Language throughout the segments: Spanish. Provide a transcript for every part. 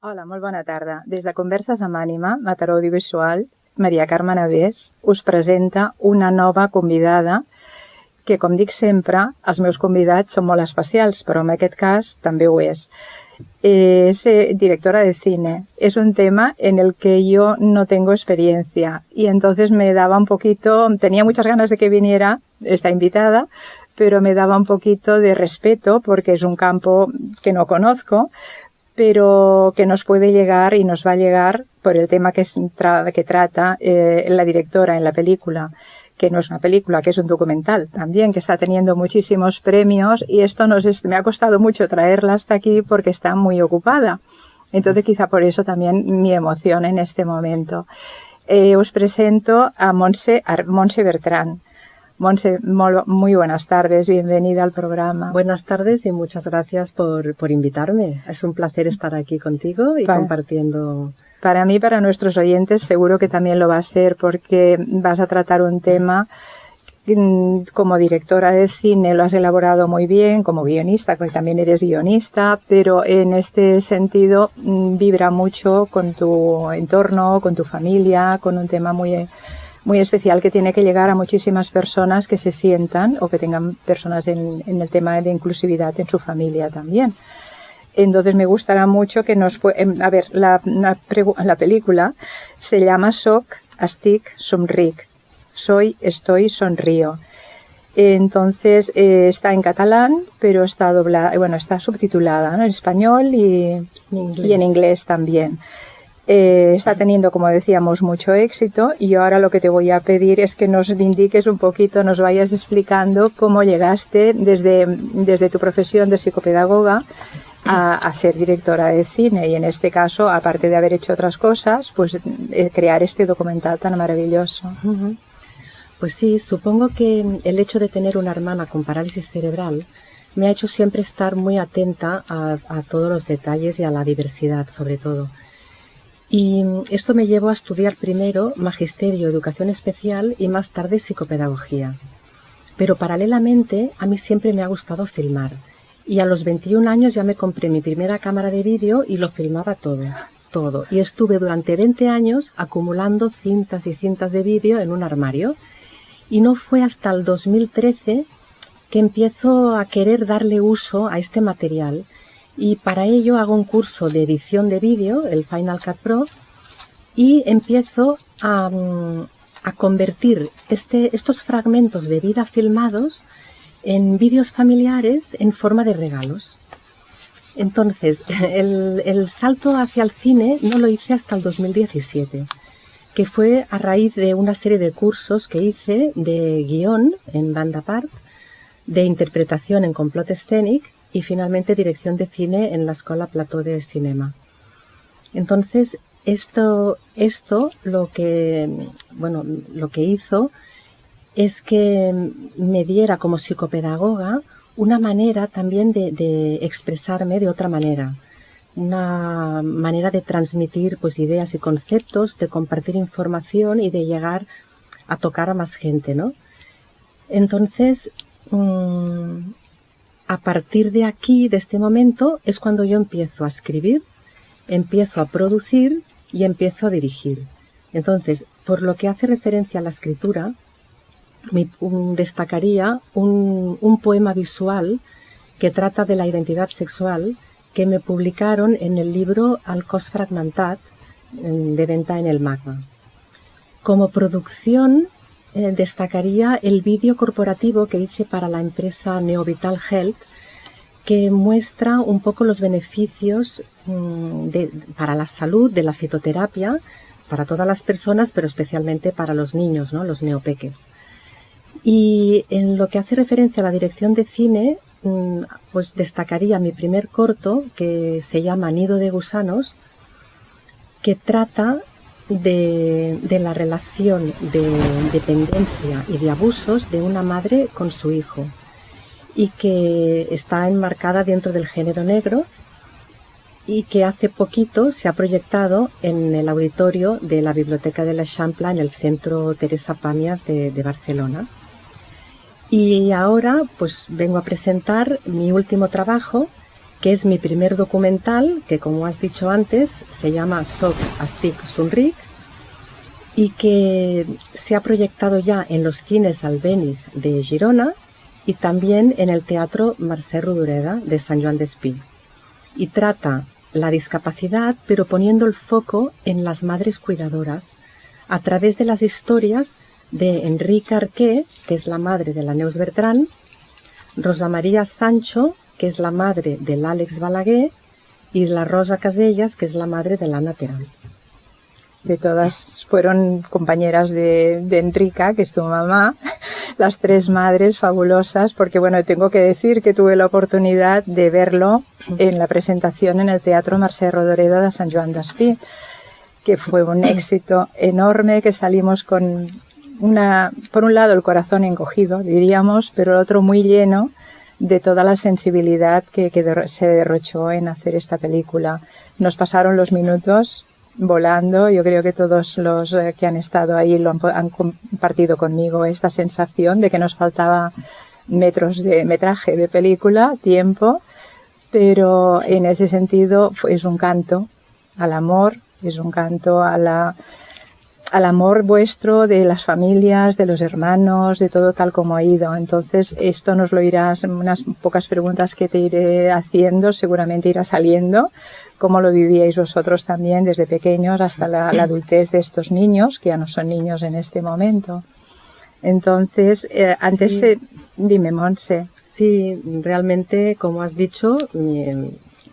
Hola, molt bona tarda. Des de Converses amb Ànima, Mataró Audiovisual, Maria Carme Navés us presenta una nova convidada que, com dic sempre, els meus convidats són molt especials, però en aquest cas també ho és. Es directora de cine. Es un tema en el que yo no tengo experiencia y entonces me daba un poquito, tenía muchas ganas de que viniera esta invitada, pero me daba un poquito de respeto porque es un campo que no conozco, pero que nos puede llegar y nos va a llegar por el tema que trata la directora en la película, que no es una película, que es un documental también, que está teniendo muchísimos premios, y esto me ha costado mucho traerla hasta aquí porque está muy ocupada. Entonces quizá por eso también mi emoción en este momento. Os presento a Montse Bertran. Montse, muy buenas tardes, bienvenida al programa. Buenas tardes y muchas gracias por invitarme. Es un placer estar aquí contigo y compartiendo. Para mí, para nuestros oyentes, seguro que también lo va a ser, porque vas a tratar un tema como directora de cine, lo has elaborado muy bien, como guionista, que también eres guionista, pero en este sentido vibra mucho con tu entorno, con tu familia, con un tema muy especial que tiene que llegar a muchísimas personas que se sientan o que tengan personas en el tema de inclusividad en su familia también. Entonces me gustará mucho que a ver, la película se llama Soc, Estic, Somric. Soy, estoy, sonrío. Entonces está en catalán, pero está doblada, está subtitulada, ¿no?, en español y en inglés también. Está teniendo, como decíamos, mucho éxito, y ahora lo que te voy a pedir es que nos indiques un poquito, nos vayas explicando cómo llegaste desde tu profesión de psicopedagoga a ser directora de cine, y en este caso, aparte de haber hecho otras cosas, pues crear este documental tan maravilloso. Pues sí, supongo que el hecho de tener una hermana con parálisis cerebral me ha hecho siempre estar muy atenta a todos los detalles y a la diversidad, sobre todo. Y esto me llevó a estudiar primero Magisterio, Educación Especial y más tarde Psicopedagogía. Pero paralelamente a mí siempre me ha gustado filmar, y a los 21 años ya me compré mi primera cámara de vídeo y lo filmaba todo. Y estuve durante 20 años acumulando cintas y cintas de vídeo en un armario, y no fue hasta el 2013 que empiezo a querer darle uso a este material. Y para ello hago un curso de edición de vídeo, el Final Cut Pro, y empiezo a convertir estos fragmentos de vida filmados en vídeos familiares en forma de regalos. Entonces, el salto hacia el cine no lo hice hasta el 2017, que fue a raíz de una serie de cursos que hice de guión en Banda Part, de interpretación en complot escénic, y finalmente dirección de cine en la Escola Plató de Cinema. Entonces, esto lo que hizo es que me diera como psicopedagoga una manera también de expresarme de otra manera, una manera de transmitir pues ideas y conceptos, de compartir información y de llegar a tocar a más gente, ¿no? Entonces, a partir de aquí, de este momento, es cuando yo empiezo a escribir, empiezo a producir y empiezo a dirigir. Entonces, por lo que hace referencia a la escritura, destacaría un poema visual que trata de la identidad sexual, que me publicaron en el libro Al cos fragmentat, de venta en el Magma. Como producción, destacaría el vídeo corporativo que hice para la empresa Neovital Health, que muestra un poco los beneficios para la salud de la fitoterapia para todas las personas, pero especialmente para los niños, ¿no?, los neopeques. Y en lo que hace referencia a la dirección de cine, pues destacaría mi primer corto, que se llama Nido de gusanos, que trata de la relación de dependencia y de abusos de una madre con su hijo, y que está enmarcada dentro del género negro, y que hace poquito se ha proyectado en el auditorio de la Biblioteca de l'Eixample en el Centro Teresa Pàmies de Barcelona. Y ahora pues vengo a presentar mi último trabajo, que es mi primer documental, que como has dicho antes, se llama Soc Estic Somric, y que se ha proyectado ya en los cines Albéniz de Girona y también en el Teatro Mercè Rodoreda de Sant Joan Despí. Y trata la discapacidad, pero poniendo el foco en las madres cuidadoras, a través de las historias de Enrica Arqué, que es la madre de la Neus Bertran, Rosa María Sancho, que es la madre de l'Àlex Balaguer, y la Rosa Casellas, que es la madre de l'Anna Terán. Que todas fueron compañeras de Enrica, que es tu mamá, las tres madres fabulosas, porque bueno, tengo que decir que tuve la oportunidad de verlo en la presentación en el Teatro Mercè Rodoreda de Sant Joan Despí, que fue un éxito enorme, que salimos con por un lado el corazón encogido, diríamos, pero el otro muy lleno de toda la sensibilidad que se derrochó en hacer esta película. Nos pasaron los minutos volando. Yo creo que todos los que han estado ahí han compartido conmigo esta sensación de que nos faltaba metraje de película, tiempo, pero en ese sentido es un canto al amor, es un canto al amor vuestro, de las familias, de los hermanos, de todo tal como ha ido. Entonces esto nos lo irás, unas pocas preguntas que te iré haciendo, seguramente irá saliendo, cómo lo vivíais vosotros también desde pequeños hasta la adultez de estos niños, que ya no son niños en este momento. Entonces, dime, Montse. Sí, realmente, como has dicho,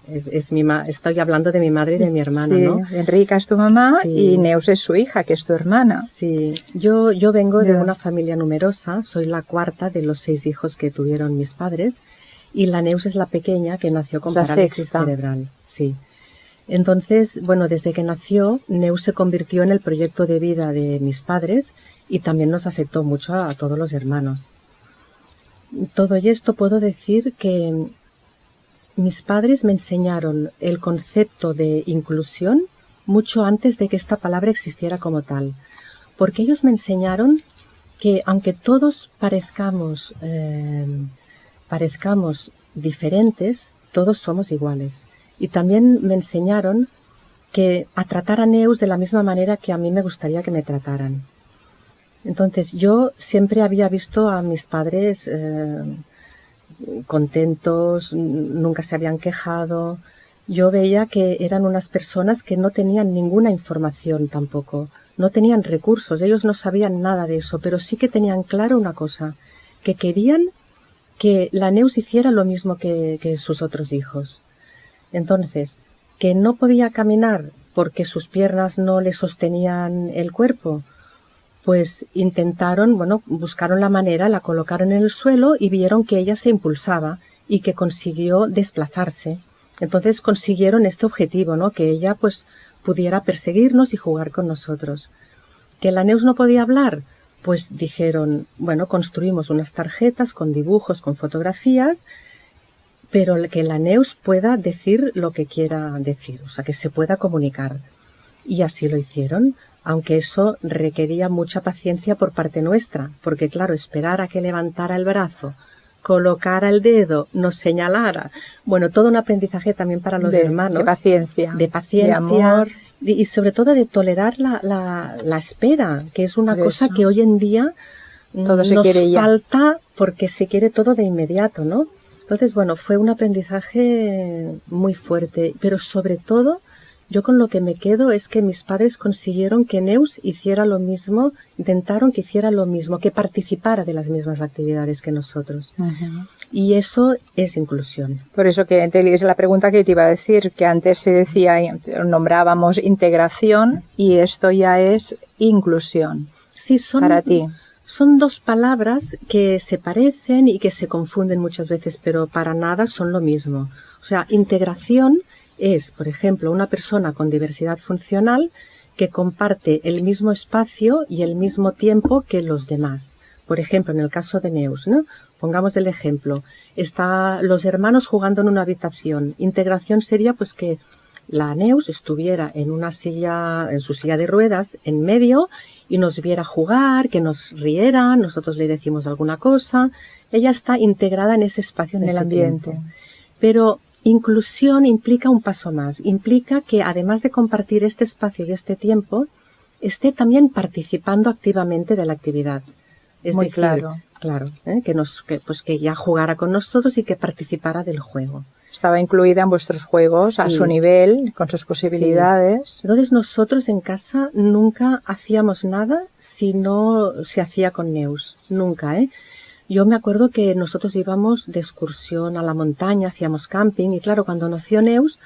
estoy hablando de mi madre y de mi hermana, sí, ¿no? Enrica es tu mamá, sí, y Neus es su hija, que es tu hermana. Sí, yo vengo de una familia numerosa, soy la cuarta de los 6 hijos que tuvieron mis padres, y la Neus es la pequeña que nació con parálisis cerebral. Sí. Entonces, bueno, desde que nació, Neus se convirtió en el proyecto de vida de mis padres y también nos afectó mucho a todos los hermanos. Todo esto puedo decir que mis padres me enseñaron el concepto de inclusión mucho antes de que esta palabra existiera como tal, porque ellos me enseñaron que aunque todos parezcamos diferentes, todos somos iguales. Y también me enseñaron a tratar a Neus de la misma manera que a mí me gustaría que me trataran. Entonces yo siempre había visto a mis padres contentos, nunca se habían quejado. Yo veía que eran unas personas que no tenían ninguna información tampoco, no tenían recursos, ellos no sabían nada de eso, pero sí que tenían claro una cosa, que querían que la Neus hiciera lo mismo que sus otros hijos. Entonces, que no podía caminar porque sus piernas no le sostenían el cuerpo, pues buscaron la manera, la colocaron en el suelo y vieron que ella se impulsaba y que consiguió desplazarse. Entonces consiguieron este objetivo, ¿no? Que ella pues pudiera perseguirnos y jugar con nosotros. ¿Que la Neus no podía hablar? Pues dijeron, construimos unas tarjetas con dibujos, con fotografías, pero que la Neus pueda decir lo que quiera decir, o sea, que se pueda comunicar. Y así lo hicieron, aunque eso requería mucha paciencia por parte nuestra, porque claro, esperar a que levantara el brazo, colocara el dedo, nos señalara, todo un aprendizaje también para los hermanos. De paciencia. De amor. Y sobre todo de tolerar la espera, que es una cosa que hoy en día nos falta porque se quiere todo de inmediato, ¿no? Entonces, fue un aprendizaje muy fuerte, pero sobre todo, yo con lo que me quedo es que mis padres consiguieron que Neus hiciera lo mismo, intentaron que hiciera lo mismo, que participara de las mismas actividades que nosotros. Uh-huh. Y eso es inclusión. Por eso que es la pregunta que te iba a decir, que antes se decía, nombrábamos integración y esto ya es inclusión. Sí, para ti. Son 2 palabras que se parecen y que se confunden muchas veces, pero para nada son lo mismo. O sea, integración es, por ejemplo, una persona con diversidad funcional que comparte el mismo espacio y el mismo tiempo que los demás. Por ejemplo, en el caso de Neus, ¿no? Pongamos el ejemplo. Está los hermanos jugando en una habitación. Integración sería pues que la Neus estuviera en su silla de ruedas en medio y nos viera jugar, que nos riera, nosotros le decimos alguna cosa. Ella está integrada en ese espacio, en ese ambiente. Tiempo. Pero inclusión implica un paso más, implica que además de compartir este espacio y este tiempo, esté también participando activamente de la actividad. Es Muy decir, claro. Que ya jugara con nosotros y que participara del juego. Estaba incluida en vuestros juegos, Sí. a su nivel, con sus posibilidades. Sí. Entonces nosotros en casa nunca hacíamos nada si no se hacía con Neus. Nunca, ¿eh? Yo me acuerdo que nosotros íbamos de excursión a la montaña, hacíamos camping y claro, cuando nació Neus,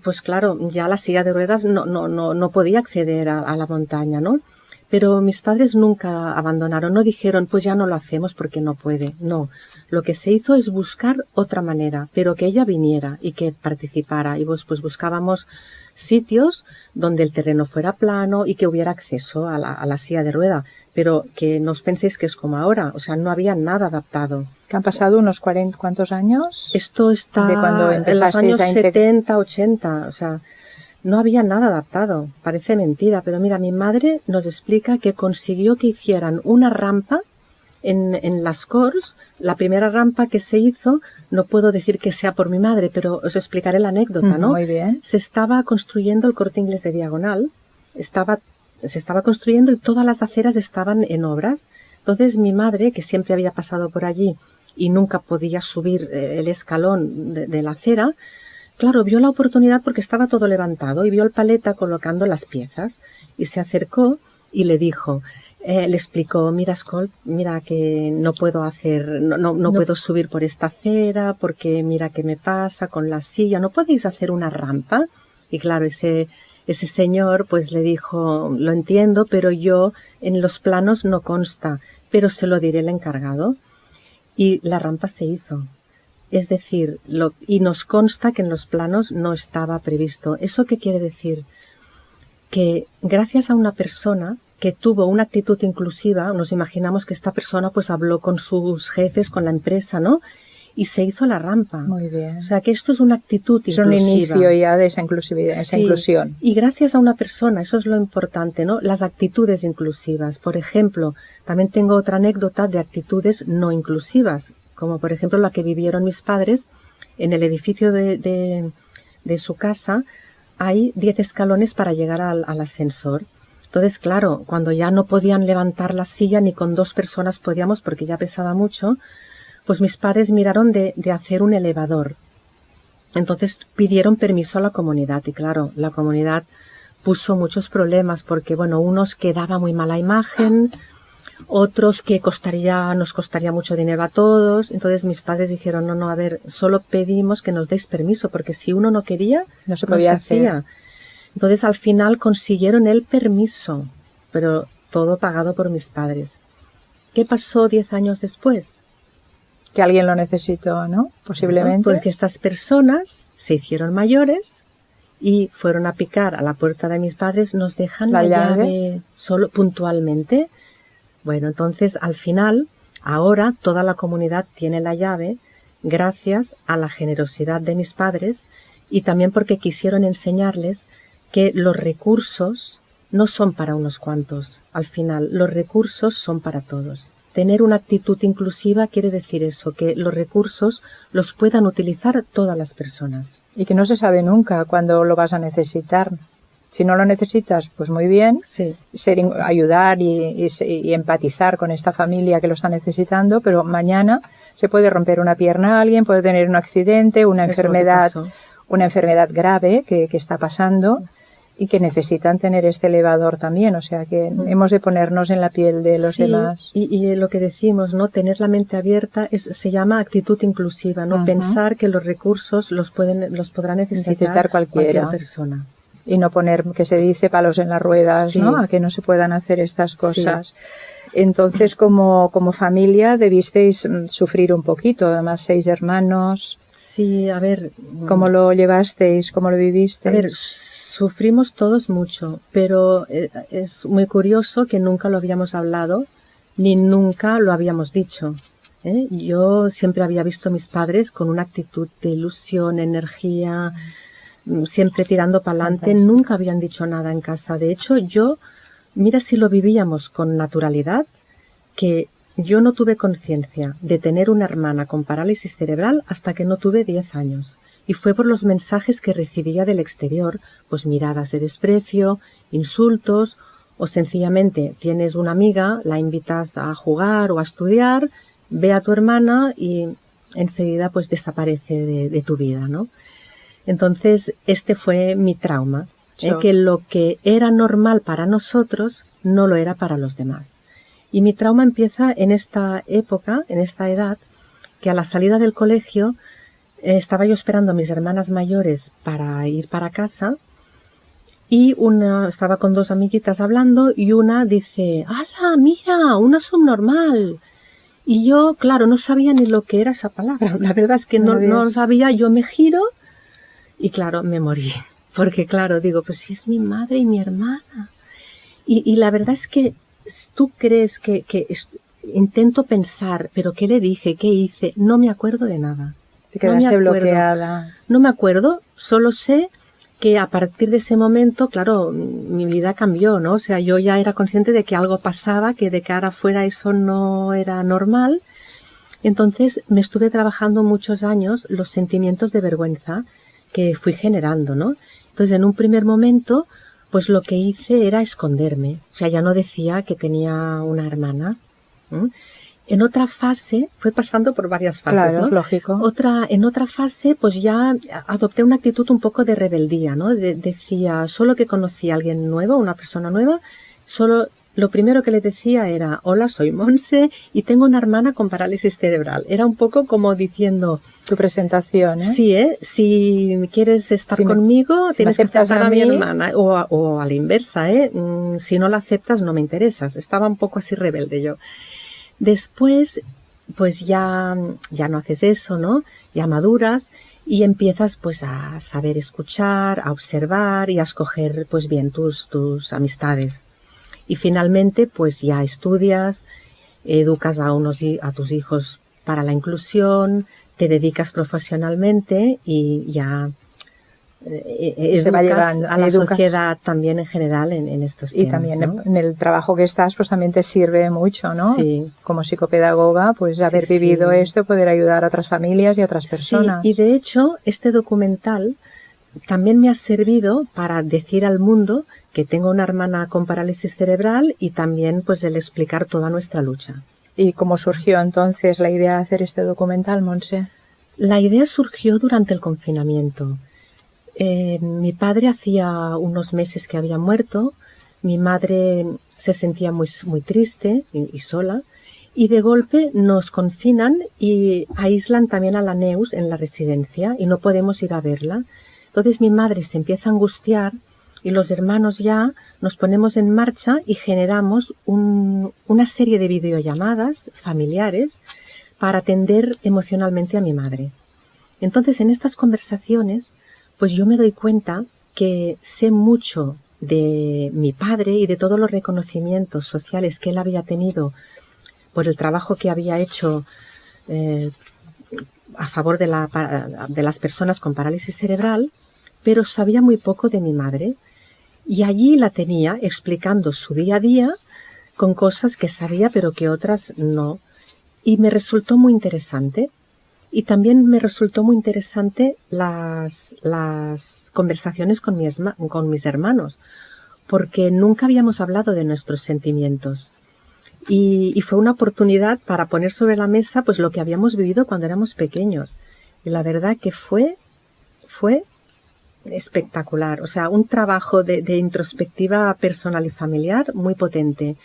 pues claro, ya la silla de ruedas no podía acceder a la montaña, ¿no? Pero mis padres nunca abandonaron, no dijeron, pues ya no lo hacemos porque no puede. No, lo que se hizo es buscar otra manera, pero que ella viniera y que participara. Y pues buscábamos sitios donde el terreno fuera plano y que hubiera acceso a la silla de rueda. Pero que no os penséis que es como ahora, o sea, no había nada adaptado. Que han pasado unos 40, ¿cuántos años? Esto está de cuando en los años a 70, 80, o sea, no había nada adaptado. Parece mentira, pero mira, mi madre nos explica que consiguió que hicieran una rampa en las Corts. La primera rampa que se hizo, no puedo decir que sea por mi madre, pero os explicaré la anécdota, ¿no? Muy bien. Se estaba construyendo el Corte Inglés de Diagonal, se estaba construyendo y todas las aceras estaban en obras. Entonces mi madre, que siempre había pasado por allí y nunca podía subir el escalón de la acera, claro, vio la oportunidad porque estaba todo levantado y vio al paleta colocando las piezas y se acercó y le dijo, le explicó, mira Scott, mira que no puedo puedo subir por esta acera porque mira qué me pasa con la silla, ¿no podéis hacer una rampa? Y claro, ese señor pues le dijo, lo entiendo, pero yo en los planos no consta, pero se lo diré al encargado. Y la rampa se hizo. Es decir, y nos consta que en los planos no estaba previsto. ¿Eso qué quiere decir? Que gracias a una persona que tuvo una actitud inclusiva, nos imaginamos que esta persona pues habló con sus jefes, con la empresa, ¿no? Y se hizo la rampa. Muy bien. O sea que esto es una actitud inclusiva. Es un inicio ya de esa inclusividad, esa inclusión. Y gracias a una persona, eso es lo importante, ¿no? Las actitudes inclusivas. Por ejemplo, también tengo otra anécdota de actitudes no inclusivas, como por ejemplo la que vivieron mis padres en el edificio de su casa. Hay 10 escalones para llegar al ascensor. Entonces, claro, cuando ya no podían levantar la silla, ni con 2 personas podíamos porque ya pesaba mucho, pues mis padres miraron de hacer un elevador. Entonces pidieron permiso a la comunidad y claro, la comunidad puso muchos problemas porque, bueno, unos que daba muy mala imagen, otros que nos costaría mucho dinero a todos. Entonces mis padres dijeron, no, a ver, solo pedimos que nos deis permiso porque si uno no quería, no se podía hacer. Entonces al final consiguieron el permiso, pero todo pagado por mis padres. ¿Qué pasó 10 años después? Que alguien lo necesitó, ¿no? Posiblemente. Porque estas personas se hicieron mayores y fueron a picar a la puerta de mis padres, nos dejan la llave solo puntualmente. Bueno, entonces al final, ahora toda la comunidad tiene la llave gracias a la generosidad de mis padres y también porque quisieron enseñarles que los recursos no son para unos cuantos. Al final, los recursos son para todos. Tener una actitud inclusiva quiere decir eso, que los recursos los puedan utilizar todas las personas. Y que no se sabe nunca cuándo lo vas a necesitar. Si no lo necesitas, pues muy bien, sí. Ayudar y empatizar con esta familia que lo está necesitando, pero mañana se puede romper una pierna a alguien, puede tener un accidente, una enfermedad grave que está pasando y que necesitan tener este elevador también, o sea que hemos de ponernos en la piel de los demás. Y lo que decimos, ¿no? Tener la mente abierta se llama actitud inclusiva, ¿no? Pensar que los recursos los podrá necesitar cualquier persona. Y no poner, que se dice, palos en las ruedas, ¿no? A que no se puedan hacer estas cosas. Sí. Entonces, como familia debisteis sufrir un poquito, además 6 hermanos. Sí, a ver. ¿Cómo lo llevasteis? ¿Cómo lo vivisteis? A ver, sufrimos todos mucho, pero es muy curioso que nunca lo habíamos hablado, ni nunca lo habíamos dicho. Yo siempre había visto a mis padres con una actitud de ilusión, energía, siempre tirando para adelante. Nunca habían dicho nada en casa. De hecho, mira si lo vivíamos con naturalidad, que yo no tuve conciencia de tener una hermana con parálisis cerebral hasta que no tuve 10 años. y fue por los mensajes que recibía del exterior, pues miradas de desprecio, insultos, o sencillamente tienes una amiga, la invitas a jugar o a estudiar, ve a tu hermana y enseguida pues desaparece de tu vida, ¿no? Entonces este fue mi trauma, que lo que era normal para nosotros no lo era para los demás. Y mi trauma empieza en esta época, en esta edad, que a la salida del colegio estaba yo esperando a mis hermanas mayores para ir para casa y estaba con dos amiguitas hablando y una dice, ¡hala, mira, una subnormal! Y yo, claro, no sabía ni lo que era esa palabra. La verdad es que no lo sabía. Yo me giro y, claro, me morí. Porque, claro, digo, pues si es mi madre y mi hermana. Y la verdad es que tú crees que intento pensar, pero ¿qué le dije? ¿Qué hice? No me acuerdo de nada. Te quedaste bloqueada. No me acuerdo, solo sé que a partir de ese momento, claro, mi vida cambió, ¿no? O sea, yo ya era consciente de que algo pasaba, que de cara afuera eso no era normal. Entonces me estuve trabajando muchos años los sentimientos de vergüenza que fui generando, ¿no? Entonces en un primer momento, pues lo que hice era esconderme. O sea, ya no decía que tenía una hermana. En otra fase, fue pasando por varias fases, claro, ¿no? Lógico. En otra fase, pues ya adopté una actitud un poco de rebeldía, ¿no? Decía, solo que conocí a alguien nuevo, una persona nueva, solo lo primero que le decía era, hola, soy Monse y tengo una hermana con parálisis cerebral. Era un poco como diciendo... Tu presentación, ¿eh? Sí, si quieres estar conmigo, tienes que aceptar a mi hermana. O a la inversa, si no la aceptas, no me interesas. Estaba un poco así rebelde yo. Después, pues ya no haces eso, ¿no? Ya maduras y empiezas pues a saber escuchar, a observar y a escoger pues bien tus amistades. Y finalmente pues ya estudias, educas a tus hijos para la inclusión, te dedicas profesionalmente y ya se va llevando a la sociedad también en general en estos temas. Y también, ¿no? En el trabajo que estás, pues también te sirve mucho, ¿no? Sí. Como psicopedagoga, pues haber vivido esto, poder ayudar a otras familias y a otras personas. Sí, y de hecho, este documental también me ha servido para decir al mundo que tengo una hermana con parálisis cerebral y también pues el explicar toda nuestra lucha. ¿Y cómo surgió entonces la idea de hacer este documental, Monse? La idea surgió durante el confinamiento. Mi padre hacía unos meses que había muerto, mi madre se sentía muy, muy triste y sola, y de golpe nos confinan y aíslan también a la Neus en la residencia y no podemos ir a verla. Entonces mi madre se empieza a angustiar y los hermanos ya nos ponemos en marcha y generamos una serie de videollamadas familiares para atender emocionalmente a mi madre. Entonces en estas conversaciones pues yo me doy cuenta que sé mucho de mi padre y de todos los reconocimientos sociales que él había tenido por el trabajo que había hecho a favor de las personas con parálisis cerebral, pero sabía muy poco de mi madre. Y allí la tenía explicando su día a día con cosas que sabía pero que otras no. Y me resultó muy interesante. Y también me resultó muy interesante las conversaciones con mis hermanos, porque nunca habíamos hablado de nuestros sentimientos. Y fue una oportunidad para poner sobre la mesa pues lo que habíamos vivido cuando éramos pequeños. Y la verdad que fue espectacular. O sea, un trabajo de introspectiva personal y familiar muy potente.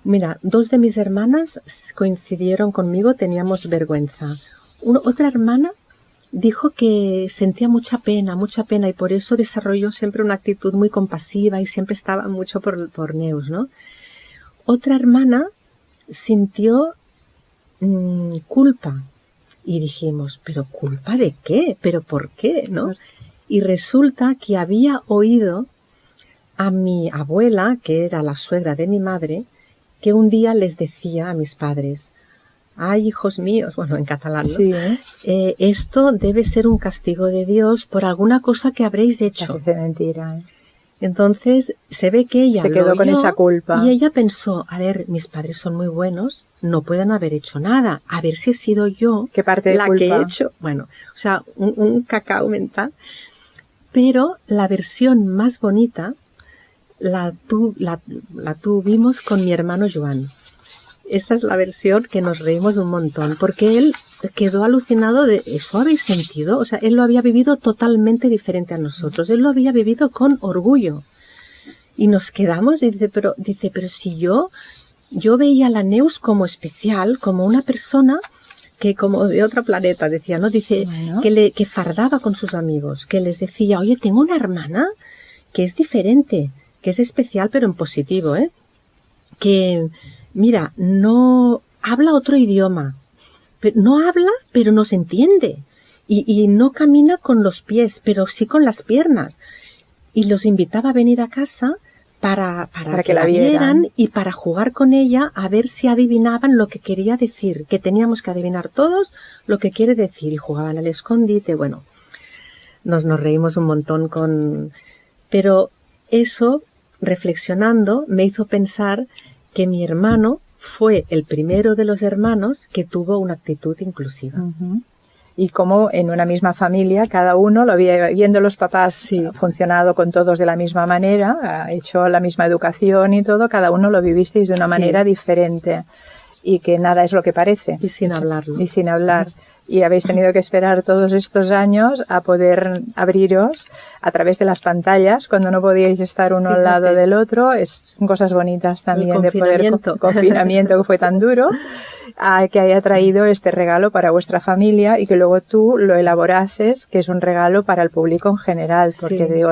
Mira, 2 de mis hermanas coincidieron conmigo, teníamos vergüenza. Otra hermana dijo que sentía mucha pena y por eso desarrolló siempre una actitud muy compasiva y siempre estaba mucho por Neus, ¿no? Otra hermana sintió culpa y dijimos, ¿pero culpa de qué? ¿Pero por qué? ¿No? Y resulta que había oído a mi abuela, que era la suegra de mi madre, que un día les decía a mis padres, ay, hijos míos, bueno, en catalán, ¿no? Sí, esto debe ser un castigo de Dios por alguna cosa que habréis hecho. Parece mentira, ¿eh? Entonces, se ve que ella se quedó con esa culpa. Y ella pensó, a ver, mis padres son muy buenos, no pueden haber hecho nada. A ver si he sido yo ¿Qué parte de la culpa? que he hecho. Bueno, o sea, un cacao mental. Pero la versión más bonita la tuvimos con mi hermano Joan. Esta es la versión que nos reímos un montón, porque él quedó alucinado de ¿eso habéis sentido? O sea, él lo había vivido totalmente diferente a nosotros. Él lo había vivido con orgullo. Y nos quedamos y dice, pero si yo veía a la Neus como especial, como una persona que como de otro planeta, decía, ¿no? Dice, bueno, que fardaba con sus amigos, que les decía, oye, tengo una hermana que es diferente, que es especial, pero en positivo, ¿eh? Que, mira, no habla otro idioma, no habla, pero nos entiende. Y no camina con los pies, pero sí con las piernas. Y los invitaba a venir a casa para que la vieran y para jugar con ella a ver si adivinaban lo que quería decir, que teníamos que adivinar todos lo que quiere decir, y jugaban al escondite. Bueno, nos reímos un montón pero eso, reflexionando, me hizo pensar que mi hermano fue el primero de los hermanos que tuvo una actitud inclusiva. Uh-huh. Y como en una misma familia, cada uno lo había, viendo los papás, sí, funcionado con todos de la misma manera, ha hecho la misma educación y todo, cada uno lo vivisteis de una manera diferente, y que nada es lo que parece. Y sin hablarlo. Y sin hablar. Y habéis tenido que esperar todos estos años a poder abriros a través de las pantallas, cuando no podíais estar uno al lado del otro. Son cosas bonitas también de poder, confinamiento que fue tan duro, a que haya traído este regalo para vuestra familia y que luego tú lo elaborases, que es un regalo para el público en general, porque digo,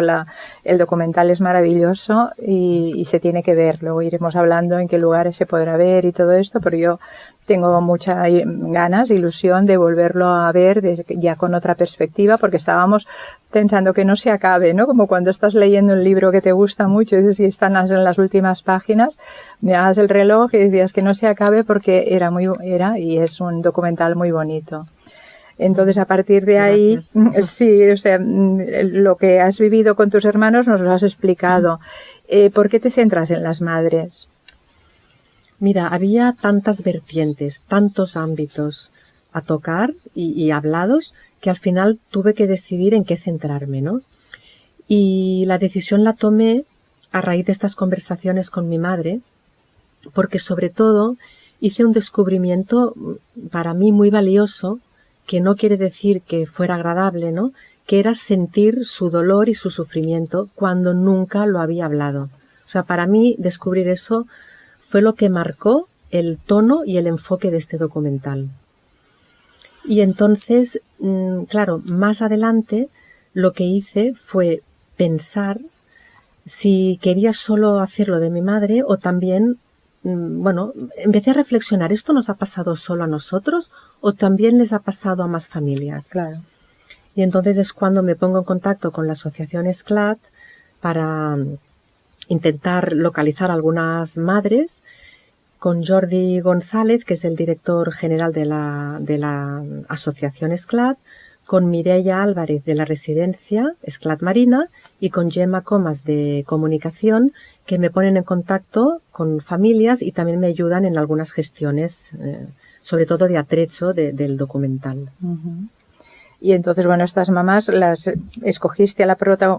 el documental es maravilloso y se tiene que ver. Luego iremos hablando en qué lugares se podrá ver y todo esto, pero yo tengo muchas ganas, ilusión de volverlo a ver ya con otra perspectiva, porque estábamos pensando que no se acabe, ¿no? Como cuando estás leyendo un libro que te gusta mucho y dices, y están en las últimas páginas, miras el reloj y decías que no se acabe, porque era y es un documental muy bonito. Entonces, a partir de ahí, sí, o sea, lo que has vivido con tus hermanos nos lo has explicado. ¿Por qué te centras en las madres? Mira, había tantas vertientes, tantos ámbitos a tocar y hablados, que al final tuve que decidir en qué centrarme, ¿no? Y la decisión la tomé a raíz de estas conversaciones con mi madre, porque sobre todo hice un descubrimiento para mí muy valioso, que no quiere decir que fuera agradable, ¿no? Que era sentir su dolor y su sufrimiento cuando nunca lo había hablado. O sea, para mí descubrir eso fue lo que marcó el tono y el enfoque de este documental. Y entonces, claro, más adelante lo que hice fue pensar si quería solo hacerlo de mi madre o también, bueno, empecé a reflexionar, ¿esto nos ha pasado solo a nosotros o también les ha pasado a más familias? Claro. Y entonces es cuando me pongo en contacto con la asociación ESCLAT para intentar localizar algunas madres, con Jordi González, que es el director general de la asociación ESCLAT, con Mireia Álvarez de la residencia ESCLAT Marina y con Gemma Comas de comunicación, que me ponen en contacto con familias y también me ayudan en algunas gestiones, sobre todo de atrecho del documental. Uh-huh. Y entonces, bueno, estas mamás las escogiste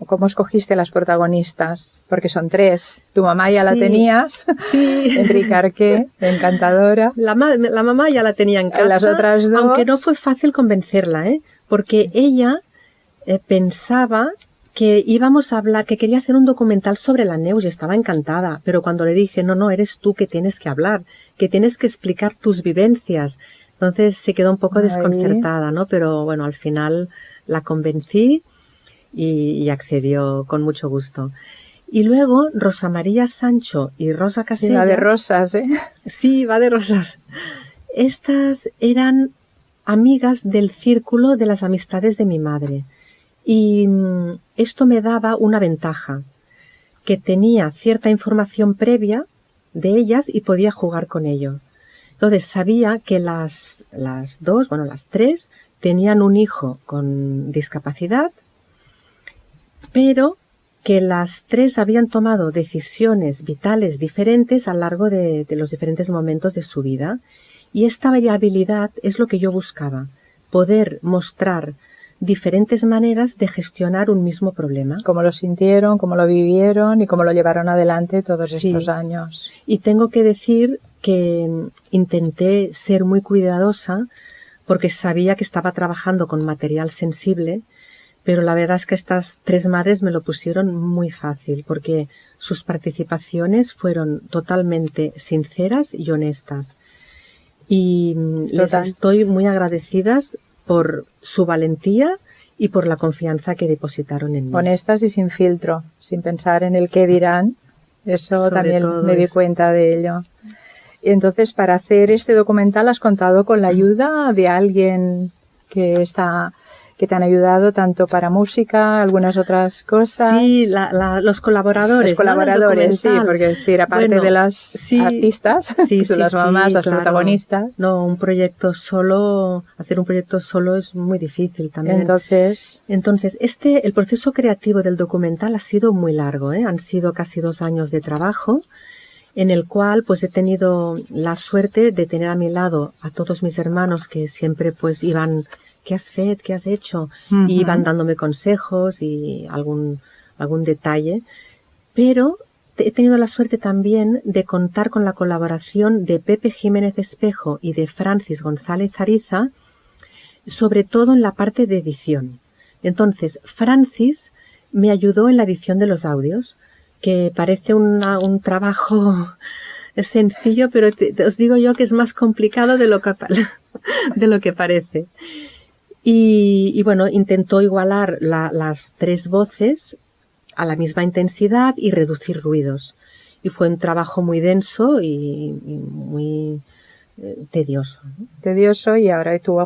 ¿cómo escogiste a las protagonistas? Porque son 3. Tu mamá ya la tenías. Sí. Enrique Arqué, encantadora. La mamá ya la tenía en casa. Las otras 2. Aunque no fue fácil convencerla, porque ella pensaba que íbamos a hablar, que quería hacer un documental sobre la Neus y estaba encantada. Pero cuando le dije, no, eres tú que tienes que hablar, que tienes que explicar tus vivencias. Entonces se quedó un poco desconcertada, ¿no? Pero bueno, al final la convencí y accedió con mucho gusto. Y luego Rosa María Sancho y Rosa Casellas. Sí, va de rosas, ¿eh? Sí, va de rosas. Estas eran amigas del círculo de las amistades de mi madre. Y esto me daba una ventaja, que tenía cierta información previa de ellas y podía jugar con ello. Entonces sabía que las 3, tenían un hijo con discapacidad, pero que las tres habían tomado decisiones vitales diferentes a lo largo de los diferentes momentos de su vida. Y esta variabilidad es lo que yo buscaba, poder mostrar diferentes maneras de gestionar un mismo problema. Cómo lo sintieron, cómo lo vivieron y cómo lo llevaron adelante todos estos años. Y tengo que decir que intenté ser muy cuidadosa porque sabía que estaba trabajando con material sensible, pero la verdad es que estas tres madres me lo pusieron muy fácil porque sus participaciones fueron totalmente sinceras y honestas. Y les estoy muy agradecidas por su valentía y por la confianza que depositaron en mí. Honestas y sin filtro, sin pensar en el qué dirán. Eso Sobre también me di cuenta de ello. Y entonces, para hacer este documental has contado con la ayuda de alguien que te han ayudado tanto para música, algunas otras cosas. Sí, los colaboradores. Los colaboradores, ¿no? sí, porque decir, aparte de las artistas, que son las mamás, las protagonistas. No, hacer un proyecto solo es muy difícil también. Entonces, el proceso creativo del documental ha sido muy largo, Han sido casi 2 años de trabajo, en el cual pues he tenido la suerte de tener a mi lado a todos mis hermanos que siempre pues iban, ¿qué has fet? ¿Qué has hecho? Y iban dándome consejos y algún detalle. Pero he tenido la suerte también de contar con la colaboración de Pepe Jiménez Espejo y de Francis González Ariza, sobre todo en la parte de edición. Entonces, Francis me ayudó en la edición de los audios, que parece un trabajo sencillo, pero os digo yo que es más complicado de lo que parece. Y bueno, intentó igualar las 3 voces a la misma intensidad y reducir ruidos. Y fue un trabajo muy denso y muy tedioso, ¿no? Tedioso, y ahora estuvo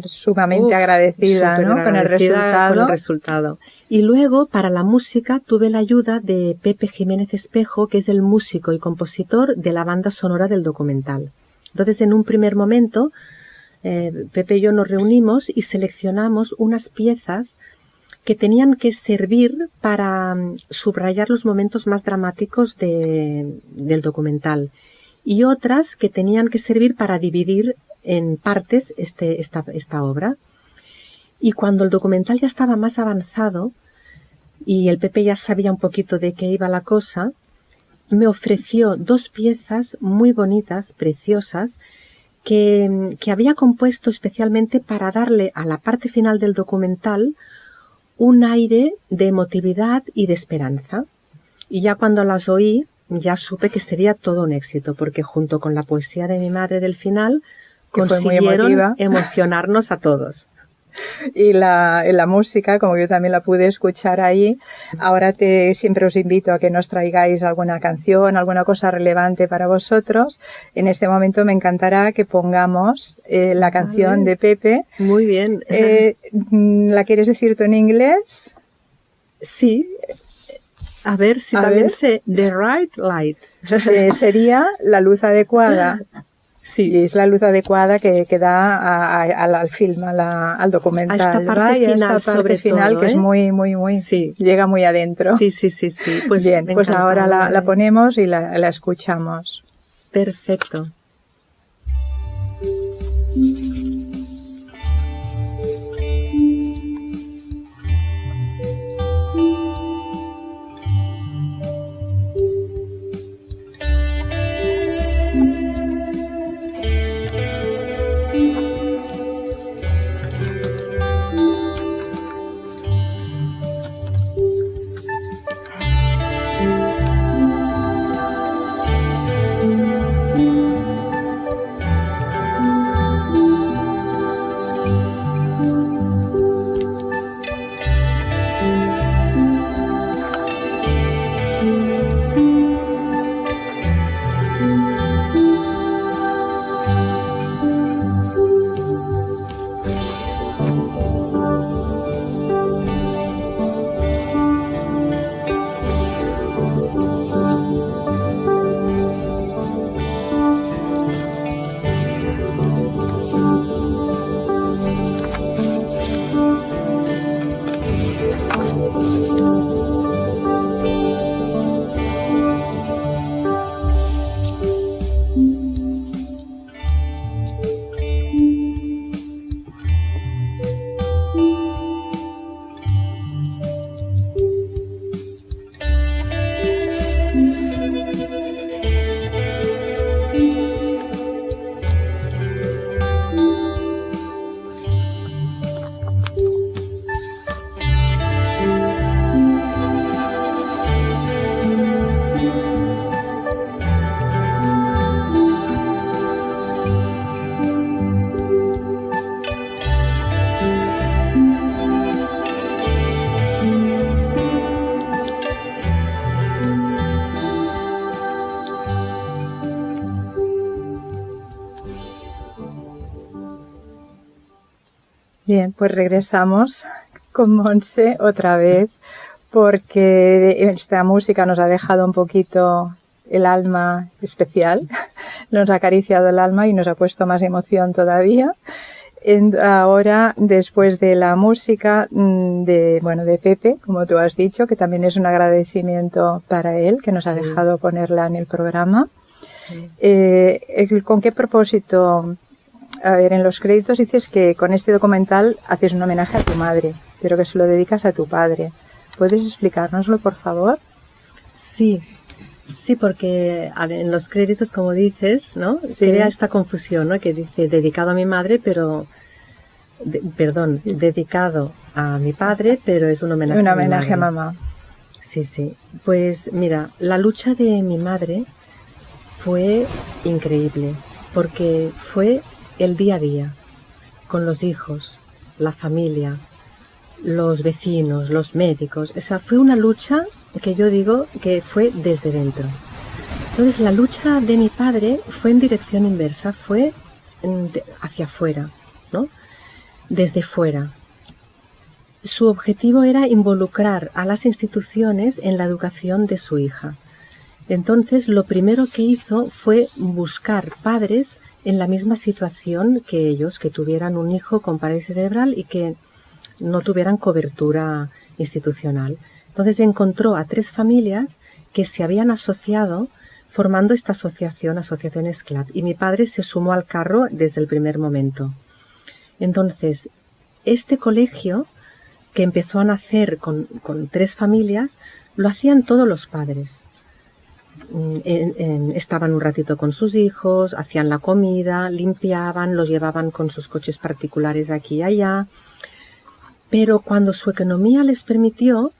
sumamente agradecida, ¿no? Con el resultado. Y luego, para la música, tuve la ayuda de Pepe Jiménez Espejo, que es el músico y compositor de la banda sonora del documental. Entonces, en un primer momento, Pepe y yo nos reunimos y seleccionamos unas piezas que tenían que servir para subrayar los momentos más dramáticos del documental, y otras que tenían que servir para dividir en partes esta obra. Y cuando el documental ya estaba más avanzado y el Pepe ya sabía un poquito de qué iba la cosa, me ofreció 2 piezas muy bonitas, preciosas, que había compuesto especialmente para darle a la parte final del documental un aire de emotividad y de esperanza. Y ya cuando las oí, ya supe que sería todo un éxito, porque junto con la poesía de mi madre del final, consiguieron emocionarnos a todos. Y la música, como yo también la pude escuchar ahí, ahora siempre os invito a que nos traigáis alguna canción, alguna cosa relevante para vosotros. En este momento me encantará que pongamos la canción de Pepe. Muy bien. ¿La quieres decir tú en inglés? Sí. A ver si también sé. The Right Light. Sería la luz adecuada. Sí, es la luz adecuada que da al film, al documental. A esta parte final, que es muy, muy, muy, sí, llega muy adentro. Sí. Pues bien, pues ahora la ponemos y la escuchamos. Perfecto. Bien, pues regresamos con Montse otra vez, porque esta música nos ha dejado un poquito el alma especial, nos ha acariciado el alma y nos ha puesto más emoción todavía. Ahora, después de la música de Pepe, como tú has dicho, que también es un agradecimiento para él, que nos ha dejado ponerla en el programa. ¿Con qué propósito? A ver, en los créditos dices que con este documental haces un homenaje a tu madre, pero que se lo dedicas a tu padre. ¿Puedes explicárnoslo, por favor? Sí, porque en los créditos, como dices, ¿no? Crea esta confusión, ¿no? Que dice dedicado a mi madre, pero... dedicado a mi padre, pero es un homenaje, a mamá. Sí. Pues mira, la lucha de mi madre fue increíble, porque fue el día a día, con los hijos, la familia, los vecinos, los médicos. O sea, fue una lucha que yo digo que fue desde dentro. Entonces, la lucha de mi padre fue en dirección inversa, fue hacia afuera, ¿no? Desde fuera. Su objetivo era involucrar a las instituciones en la educación de su hija. Entonces, lo primero que hizo fue buscar padres en la misma situación que ellos, que tuvieran un hijo con parálisis cerebral y que no tuvieran cobertura institucional. Entonces encontró a 3 familias que se habían asociado formando esta asociación SCLAD, y mi padre se sumó al carro desde el primer momento. Entonces, este colegio, que empezó a nacer con 3 familias, lo hacían todos los padres. Estaban un ratito con sus hijos, hacían la comida, limpiaban, los llevaban con sus coches particulares aquí y allá. Pero cuando su economía les permitió,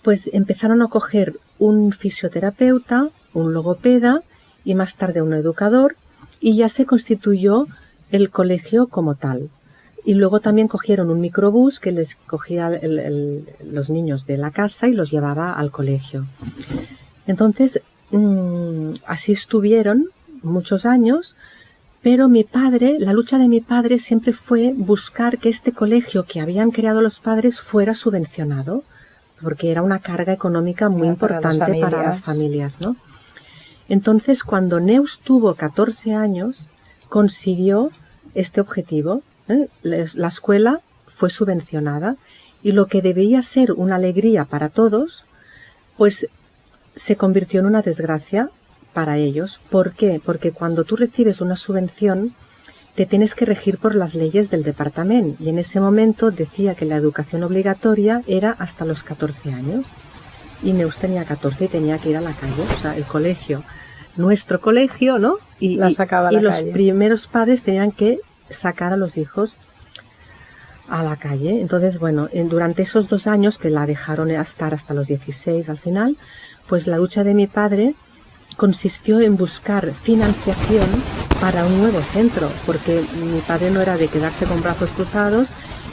pues empezaron a coger un fisioterapeuta, un logopeda y más tarde un educador, y ya se constituyó el colegio como tal. Y luego también cogieron un microbús que les cogía los niños de la casa y los llevaba al colegio. Entonces, así estuvieron muchos años, pero mi padre, la lucha de mi padre siempre fue buscar que este colegio que habían creado los padres fuera subvencionado, porque era una carga económica muy importante para las familias, ¿no? Entonces, cuando Neus tuvo 14 años, consiguió este objetivo, ¿eh? La escuela fue subvencionada y lo que debía ser una alegría para todos, pues se convirtió en una desgracia para ellos. ¿Por qué? Porque cuando tú recibes una subvención, te tienes que regir por las leyes del departamento, y en ese momento decía que la educación obligatoria era hasta los 14 años, y Neus tenía 14 y tenía que ir a la calle, o sea, el colegio, nuestro colegio, ¿no? Y los primeros padres tenían que sacar a los hijos a la calle. Entonces, bueno, durante esos 2 años que la dejaron estar hasta los 16 al final, pues la lucha de mi padre consistió en buscar financiación para un nuevo centro, porque mi padre no era de quedarse con brazos cruzados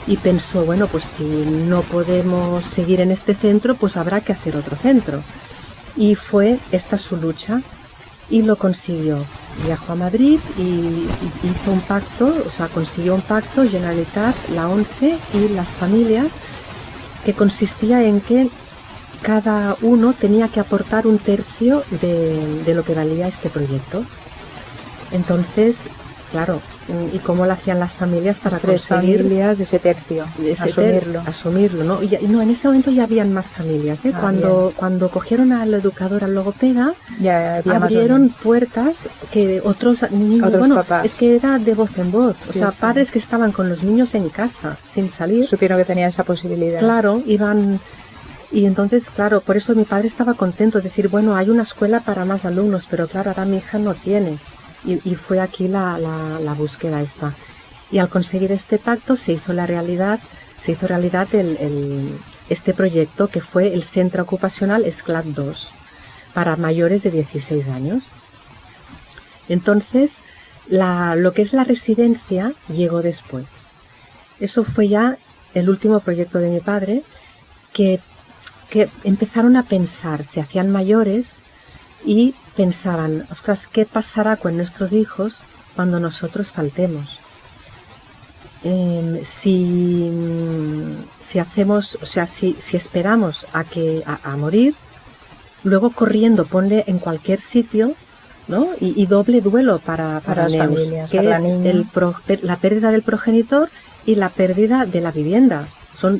y pensó, bueno, pues si no podemos seguir en este centro, pues habrá que hacer otro centro. Y fue esta su lucha y lo consiguió. Viajó a Madrid y hizo un pacto, o sea, consiguió un pacto, Generalitat, la ONCE y las familias, que consistía en que cada uno tenía que aportar 1/3 de lo que valía este proyecto. Entonces, claro, ¿y cómo lo hacían las familias para conseguir familias ese tercio? Asumirlo, ¿no? No, en ese momento ya habían más familias, ¿eh? Cuando cogieron al educador, al logopeda, ya abrieron puertas que otros niños, papás. Es que era de voz en voz, o sea, padres que estaban con los niños en casa, sin salir. Supieron que tenían esa posibilidad. Claro, iban. Y entonces, claro, por eso mi padre estaba contento de decir, bueno, hay una escuela para más alumnos, pero claro, ahora mi hija no tiene. Y fue aquí la búsqueda esta. Y al conseguir este pacto se hizo realidad este proyecto, que fue el Centro Ocupacional SCLAD 2 para mayores de 16 años. Entonces, lo que es la residencia llegó después. Eso fue ya el último proyecto de mi padre, que empezaron a pensar, se hacían mayores y pensaban, ostras, ¿qué pasará con nuestros hijos cuando nosotros faltemos? si hacemos, o sea, si esperamos a morir, luego corriendo ponle en cualquier sitio, ¿no? Y doble duelo para las Neus, familias, que para es la niña. la pérdida del progenitor y la pérdida de la vivienda.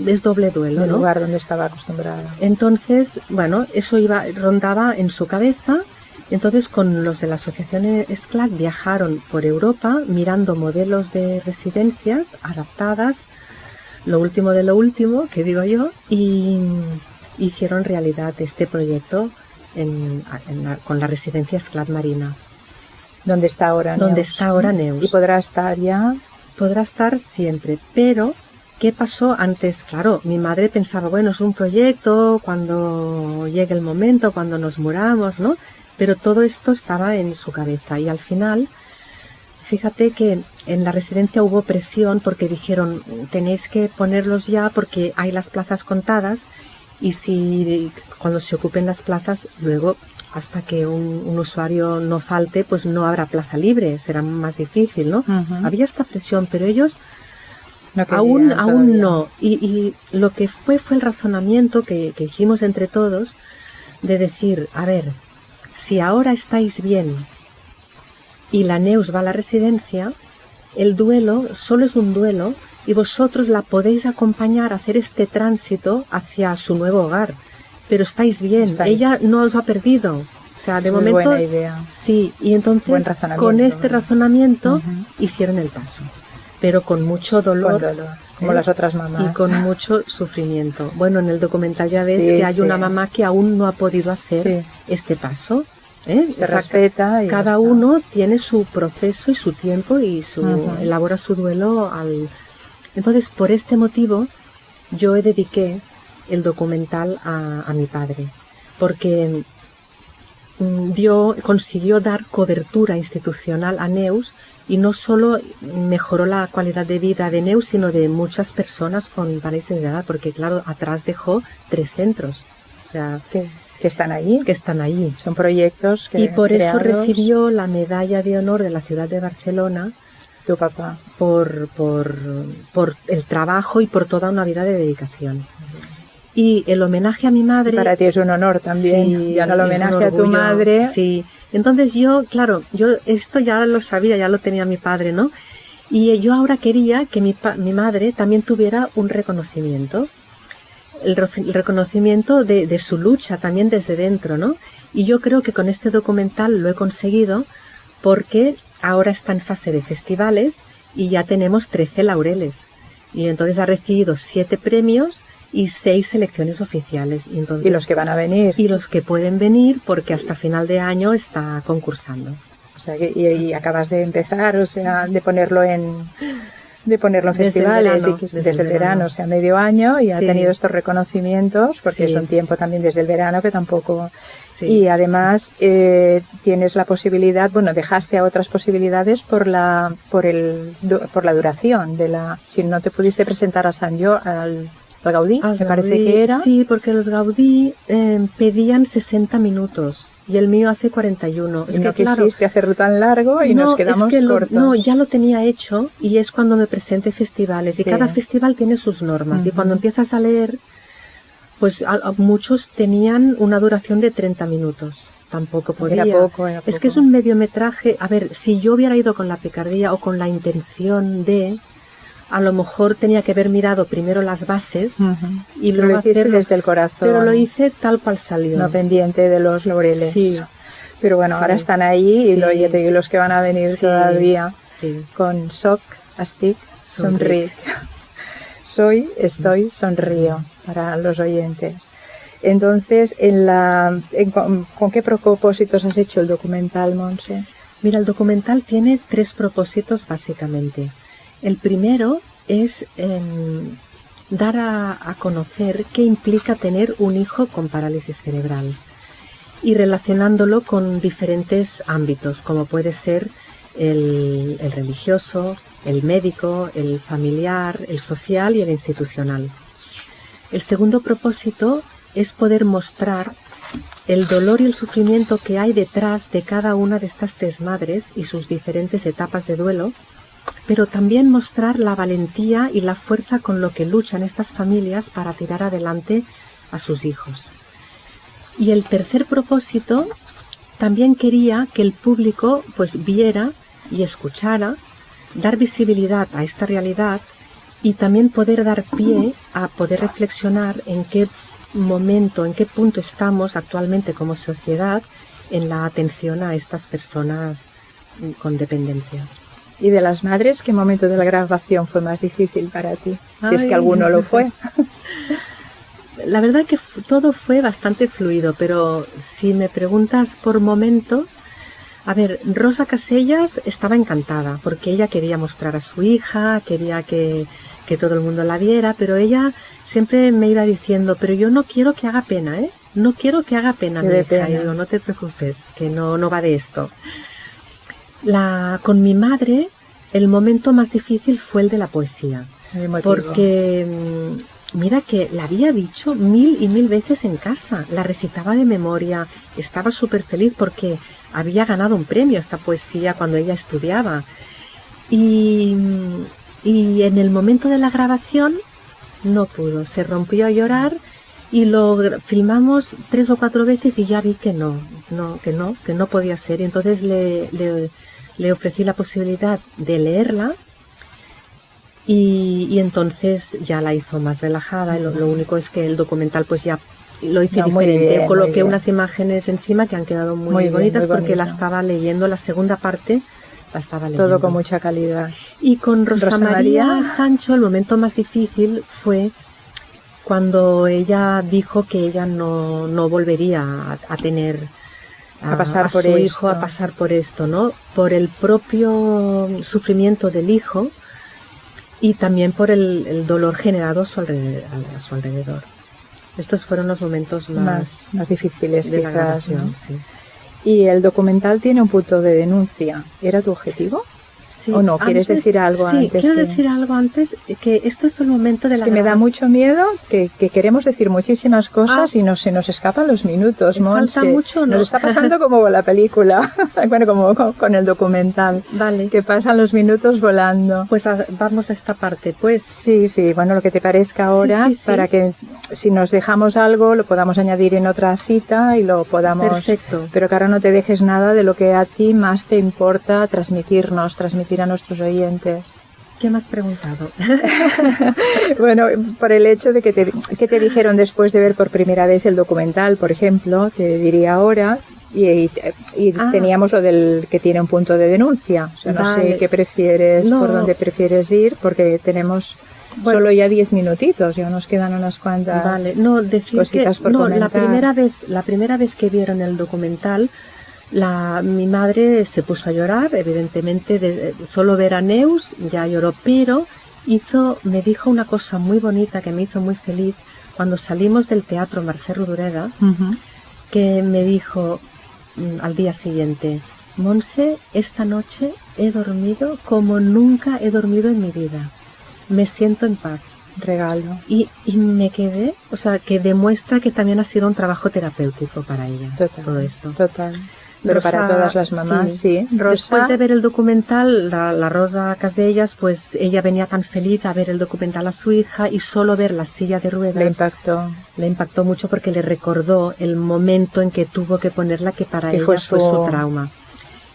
Es doble duelo, Del ¿no? lugar donde estaba acostumbrada. Entonces, bueno, eso rondaba en su cabeza. Entonces, con los de la asociación SCLAC viajaron por Europa mirando modelos de residencias adaptadas, lo último de lo último, que digo yo, y hicieron realidad este proyecto con la residencia SCLAC Marina. ¿Dónde está ahora Neus? Donde está ahora Neus. Y podrá estar ya. Podrá estar siempre, pero ¿qué pasó antes? Claro, mi madre pensaba, bueno, es un proyecto, cuando llegue el momento, cuando nos muramos, ¿no? Pero todo esto estaba en su cabeza y al final, fíjate que en la residencia hubo presión porque dijeron, tenéis que ponerlos ya porque hay las plazas contadas y si cuando se ocupen las plazas, luego hasta que un usuario no falte, pues no habrá plaza libre, será más difícil, ¿no? Uh-huh. Había esta presión, pero ellos No aún no. Y lo que fue el razonamiento que hicimos entre todos de decir, a ver, si ahora estáis bien y la Neus va a la residencia, el duelo solo es un duelo y vosotros la podéis acompañar a hacer este tránsito hacia su nuevo hogar. Pero estáis bien, ella no os ha perdido. O sea, de momento, buena idea. Sí, y entonces con este razonamiento hicieron el paso, pero con mucho dolor, como las otras mamás. Y con mucho sufrimiento. Bueno, en el documental ya ves que hay una mamá que aún no ha podido hacer este paso. Se respeta. Y cada uno tiene su proceso y su tiempo y elabora su duelo. Entonces, por este motivo, yo dediqué el documental a mi padre, porque consiguió dar cobertura institucional a Neus y no solo mejoró la calidad de vida de Neus, sino de muchas personas con parálisis de edad, porque claro, atrás dejó 3 centros. O sea, que están ahí. Que están allí. Son proyectos que y por eso recibió la medalla de honor de la ciudad de Barcelona. Tu papá. Por el trabajo y por toda una vida de dedicación. Y el homenaje a mi madre... Para ti es un honor también, sí, ya no el homenaje a tu madre. Sí, entonces yo esto ya lo sabía, ya lo tenía mi padre, ¿no? Y yo ahora quería que mi madre también tuviera un reconocimiento, el reconocimiento de su lucha también desde dentro, ¿no? Y yo creo que con este documental lo he conseguido porque ahora está en fase de festivales y ya tenemos 13 laureles. Y entonces ha recibido 7 premios y 6 selecciones oficiales. Y los que van a venir. Y los que pueden venir porque hasta final de año está concursando. O sea, y acabas de empezar, o sea, de ponerlo en festivales desde el verano, o sea, medio año, y ha tenido estos reconocimientos, porque es un tiempo también desde el verano que tampoco... Sí. Y además tienes la posibilidad, bueno, dejaste a otras posibilidades por la duración de la... Si no te pudiste presentar a Sant Jo, al Gaudí, me parece que era. Sí, porque los Gaudí pedían 60 minutos y el mío hace 41. Es que quisiste hacerlo tan largo y nos quedamos cortos. No, ya lo tenía hecho y es cuando me presenté festivales. Y cada festival tiene sus normas. Y cuando empiezas a leer, pues muchos tenían una duración de 30 minutos. Tampoco podía. Era poco. Es que es un mediometraje. A ver, si yo hubiera ido con la picardía o con la intención de... A lo mejor tenía que haber mirado primero las bases y luego lo hiciste desde el corazón. Pero lo hice tal cual salió. No pendiente de los laureles. Sí. Pero bueno, ahora están ahí y los que van a venir todavía con Soc, Estic, Somric. Estoy, sonrío para los oyentes. Entonces, ¿con qué propósitos has hecho el documental, Montse? Mira, el documental tiene 3 propósitos básicamente. El primero es dar a conocer qué implica tener un hijo con parálisis cerebral y relacionándolo con diferentes ámbitos, como puede ser el religioso, el médico, el familiar, el social y el institucional. El segundo propósito es poder mostrar el dolor y el sufrimiento que hay detrás de cada una de estas 3 madres y sus diferentes etapas de duelo, pero también mostrar la valentía y la fuerza con lo que luchan estas familias para tirar adelante a sus hijos. Y el tercer propósito, también quería que el público pues viera y escuchara, dar visibilidad a esta realidad y también poder dar pie a poder reflexionar en qué momento, en qué punto estamos actualmente como sociedad en la atención a estas personas con dependencia. ¿Y de las madres, qué momento de la grabación fue más difícil para ti? Si es que alguno lo fue. La verdad que todo fue bastante fluido, pero si me preguntas por momentos, a ver, Rosa Casellas estaba encantada porque ella quería mostrar a su hija, quería que todo el mundo la viera, pero ella siempre me iba diciendo, pero yo no quiero que haga pena, ¿eh? No quiero que haga pena, mi hija. Y digo, no te preocupes, que no va de esto. Con mi madre, el momento más difícil fue el de la poesía, porque mira que la había dicho 1000 y 1000 veces en casa, la recitaba de memoria, estaba súper feliz porque había ganado un premio esta poesía cuando ella estudiaba. Y en el momento de la grabación no pudo, se rompió a llorar y lo filmamos 3 o 4 veces y ya vi que no podía ser. Y entonces le ofrecí la posibilidad de leerla y entonces ya la hizo más relajada. Lo único es que el documental pues ya lo hice diferente. Bien, coloqué unas imágenes encima que han quedado muy bonitas porque la estaba leyendo, la segunda parte la estaba leyendo. Todo con mucha calidad. Y con Rosa María Sancho el momento más difícil fue cuando ella dijo que ella no volvería a tener a pasar por su hijo a pasar por esto, ¿no? Por el propio sufrimiento del hijo y también por el dolor generado a su alrededor. Estos fueron los momentos más difíciles de quizás, la grabación, ¿no? Sí. Y el documental tiene un punto de denuncia. ¿Era tu objetivo? Sí, ¿O no? ¿Quieres decir algo antes? Sí, quiero decir algo antes, que esto fue el momento de la grabación. Me da mucho miedo que queremos decir muchísimas cosas y se nos escapan los minutos, Monse. Falta mucho, ¿no? Nos está pasando como con la película, bueno, como con el documental. Vale. Que pasan los minutos volando. Pues vamos a esta parte, pues. Sí, bueno, lo que te parezca ahora, sí. Para que si nos dejamos algo, lo podamos añadir en otra cita y lo podamos... Perfecto. Pero que ahora no te dejes nada de lo que a ti más te importa transmitir a nuestros oyentes. ¿Qué me has preguntado? Bueno, por el hecho de que te dijeron después de ver por primera vez el documental, por ejemplo, te diría ahora, y teníamos lo del que tiene un punto de denuncia. O sea, no sé qué prefieres, por dónde prefieres ir, porque tenemos solo ya 10 minutitos, ya nos quedan unas cuantas cositas por comentar. La primera vez que vieron el documental, mi madre se puso a llorar, evidentemente, solo ver a Neus ya lloró, pero me dijo una cosa muy bonita que me hizo muy feliz cuando salimos del teatro Mercè Rodoreda, que me dijo al día siguiente: Montse, esta noche he dormido como nunca he dormido en mi vida, me siento en paz. Regalo. Y me quedé, o sea, que demuestra que también ha sido un trabajo terapéutico para ella. Todo esto. Total. Pero Rosa, para todas las mamás, sí. Rosa, después de ver el documental, la Rosa Casellas, pues ella venía tan feliz a ver el documental a su hija y solo ver la silla de ruedas le impactó mucho porque le recordó el momento en que tuvo que ponerla, que para ella fue su trauma.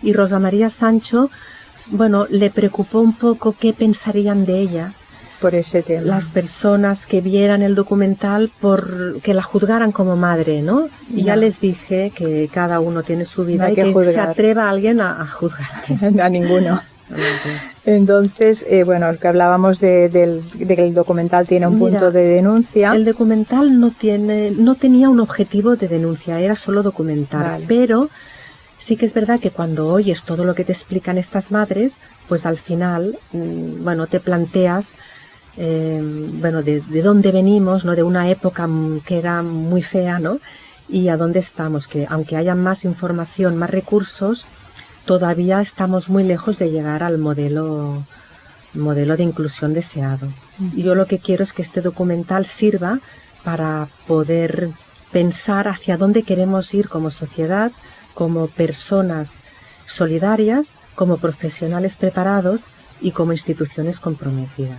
Y Rosa María Sancho, bueno, le preocupó un poco qué pensarían de ella por ese tema. Las personas que vieran el documental que la juzgaran como madre, ¿no? Y ya les dije que cada uno tiene su vida y que se atreva a alguien a juzgarte. A ninguno. Entonces, bueno, el que hablábamos de que el documental tiene un punto de denuncia. El documental no tenía un objetivo de denuncia, era solo documental, pero sí que es verdad que cuando oyes todo lo que te explican estas madres, pues al final, bueno, te planteas bueno, de dónde venimos, ¿no? De una época que era muy fea, ¿no? Y a dónde estamos, que aunque haya más información, más recursos, todavía estamos muy lejos de llegar al modelo de inclusión deseado. Y yo lo que quiero es que este documental sirva para poder pensar hacia dónde queremos ir como sociedad, como personas solidarias, como profesionales preparados y como instituciones comprometidas.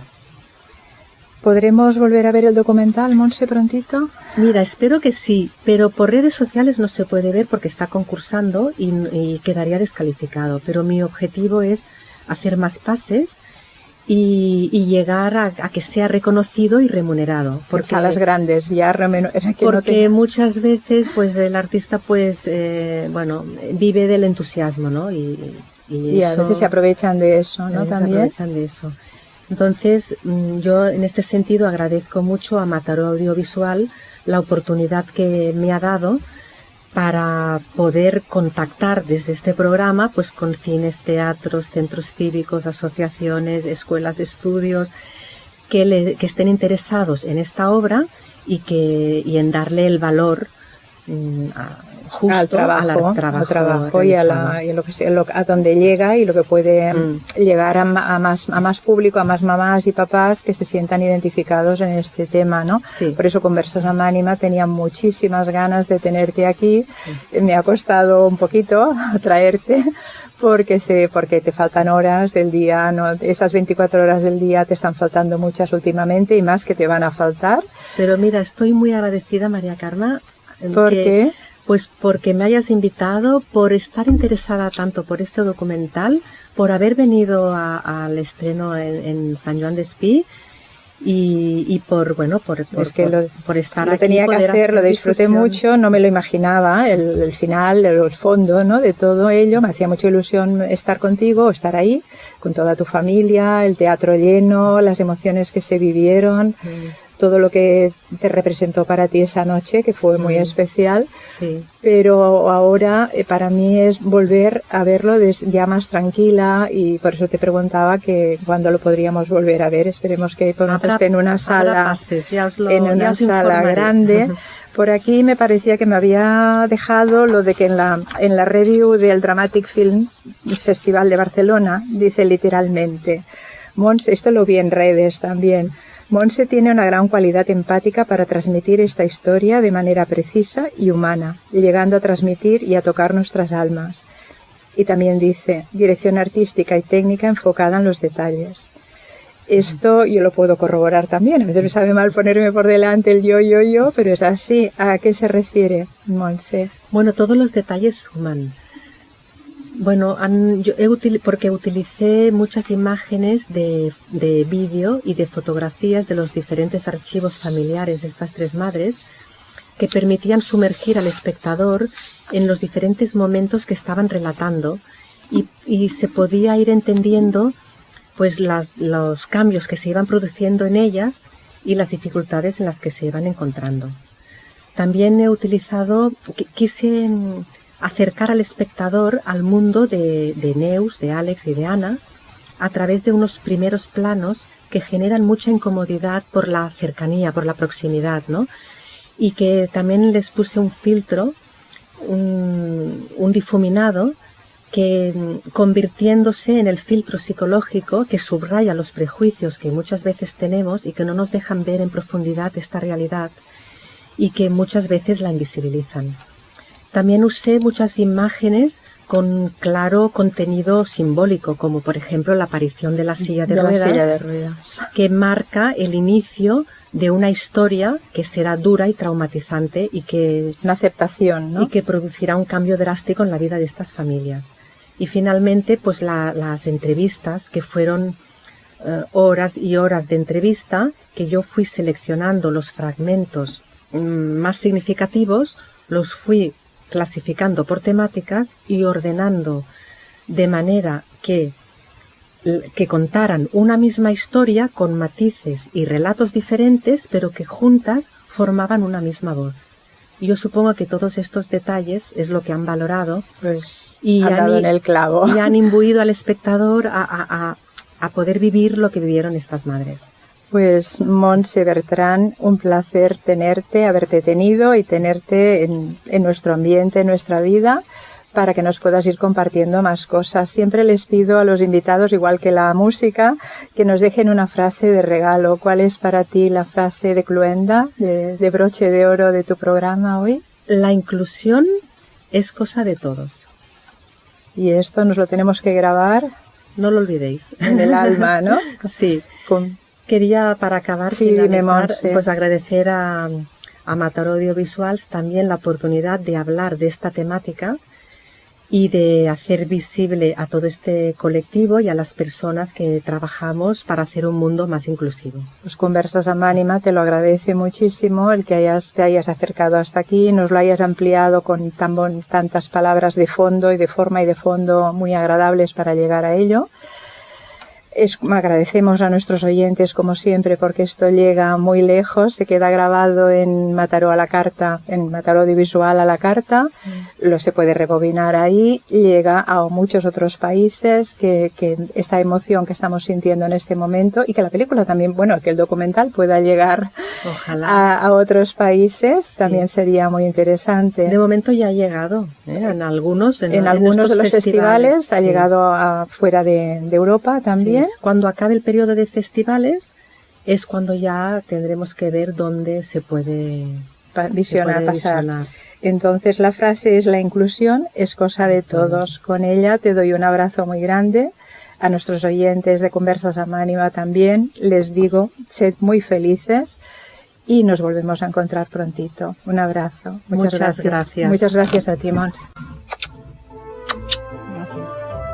¿Podremos volver a ver el documental, Montse, prontito? Mira, espero que sí, pero por redes sociales no se puede ver porque está concursando y quedaría descalificado. Pero mi objetivo es hacer más pases y llegar a que sea reconocido y remunerado. Porque salas grandes, ya porque muchas veces pues el artista pues vive del entusiasmo, ¿no? Y a veces se aprovechan de eso, ¿no? También. Se aprovechan de eso. Entonces, yo en este sentido agradezco mucho a Mataró Audiovisual la oportunidad que me ha dado para poder contactar desde este programa pues con cines, teatros, centros cívicos, asociaciones, escuelas de estudios que estén interesados en esta obra y en darle el valor justo al trabajo y a donde llega y lo que puede llegar a más público, a más mamás y papás que se sientan identificados en este tema, ¿no? Sí. Por eso Conversas amb Ànima tenía muchísimas ganas de tenerte aquí. Me ha costado un poquito traerte porque te faltan horas del día, ¿no? Esas 24 horas del día te están faltando muchas últimamente y más que te van a faltar. Pero mira, estoy muy agradecida, María Carmen. ¿Por qué? Pues porque me hayas invitado, por estar interesada tanto por este documental, por haber venido al estreno en San Joan Despí y por estar lo aquí. Tenía que hacer, lo disfruté mucho, no me lo imaginaba, el final, el fondo, ¿no? De todo ello. Me hacía mucha ilusión estar contigo, estar ahí, con toda tu familia, el teatro lleno, las emociones que se vivieron. Todo lo que te representó para ti esa noche, que fue muy especial. Sí. Pero ahora para mí es volver a verlo ya más tranquila y por eso te preguntaba que cuándo lo podríamos volver a ver. Esperemos que esté en una sala, grande. Por aquí me parecía que me había dejado lo de que en la review del Dramatic Film Festival de Barcelona dice literalmente, Montse, esto lo vi en redes también, Montse tiene una gran cualidad empática para transmitir esta historia de manera precisa y humana, llegando a transmitir y a tocar nuestras almas. Y también dice, dirección artística y técnica enfocada en los detalles. Esto yo lo puedo corroborar también. A veces me sabe mal ponerme por delante el yo, pero es así. ¿A qué se refiere, Montse? Bueno, todos los detalles suman. Bueno, porque utilicé muchas imágenes de vídeo y de fotografías de los diferentes archivos familiares de estas tres madres que permitían sumergir al espectador en los diferentes momentos que estaban relatando y se podía ir entendiendo pues los cambios que se iban produciendo en ellas y las dificultades en las que se iban encontrando. También quise acercar al espectador al mundo de Neus, de Alex y de Ana a través de unos primeros planos que generan mucha incomodidad por la cercanía, por la proximidad, ¿no? Y que también les puse un filtro, un difuminado, que convirtiéndose en el filtro psicológico que subraya los prejuicios que muchas veces tenemos y que no nos dejan ver en profundidad esta realidad y que muchas veces la invisibilizan. También usé muchas imágenes con claro contenido simbólico, como por ejemplo la aparición de la silla de ruedas, que marca el inicio de una historia que será dura y traumatizante y que una aceptación, ¿no? Y que producirá un cambio drástico en la vida de estas familias. Y finalmente, pues las entrevistas, que fueron horas y horas de entrevista, que yo fui seleccionando los fragmentos más significativos, los fui clasificando por temáticas y ordenando de manera que contaran una misma historia con matices y relatos diferentes, pero que juntas formaban una misma voz. Y yo supongo que todos estos detalles es lo que han valorado, pues, y han dado en el clavo. Y han imbuido al espectador a poder vivir lo que vivieron estas madres. Pues Montse Bertran, un placer haberte tenido y tenerte en nuestro ambiente, en nuestra vida, para que nos puedas ir compartiendo más cosas. Siempre les pido a los invitados, igual que la música, que nos dejen una frase de regalo. ¿Cuál es para ti la frase de Cluenda, de broche de oro de tu programa hoy? La inclusión es cosa de todos. Y esto nos lo tenemos que grabar no lo olvidéis. En el alma, ¿no? Sí. Con... Quería, para acabar, sí, finalizar, pues agradecer a Mataró Audiovisuals también la oportunidad de hablar de esta temática y de hacer visible a todo este colectivo y a las personas que trabajamos para hacer un mundo más inclusivo. Pues Conversas amb Ànima te lo agradece muchísimo el que te hayas acercado hasta aquí, nos lo hayas ampliado con tantas palabras de fondo y de forma y de fondo muy agradables para llegar a ello. Agradecemos a nuestros oyentes como siempre porque esto llega muy lejos, se queda grabado en Mataró a la carta, en Mataró Audiovisual a la carta, lo se puede rebobinar ahí, llega a muchos otros países que esta emoción que estamos sintiendo en este momento y que la película también, bueno, que el documental pueda llegar a otros países, sí. También sería muy interesante. De momento ya ha llegado, en algunos de los festivales sí. Ha llegado fuera de Europa también. Sí. Cuando acabe el periodo de festivales es cuando ya tendremos que ver dónde se puede visionar. Entonces la frase es: la inclusión es cosa de todos. Con ella te doy un abrazo muy grande. A nuestros oyentes de Conversas amb Ànima también les digo, sed muy felices y nos volvemos a encontrar prontito. Un abrazo. Muchas gracias. Muchas gracias a ti, Mons. Gracias.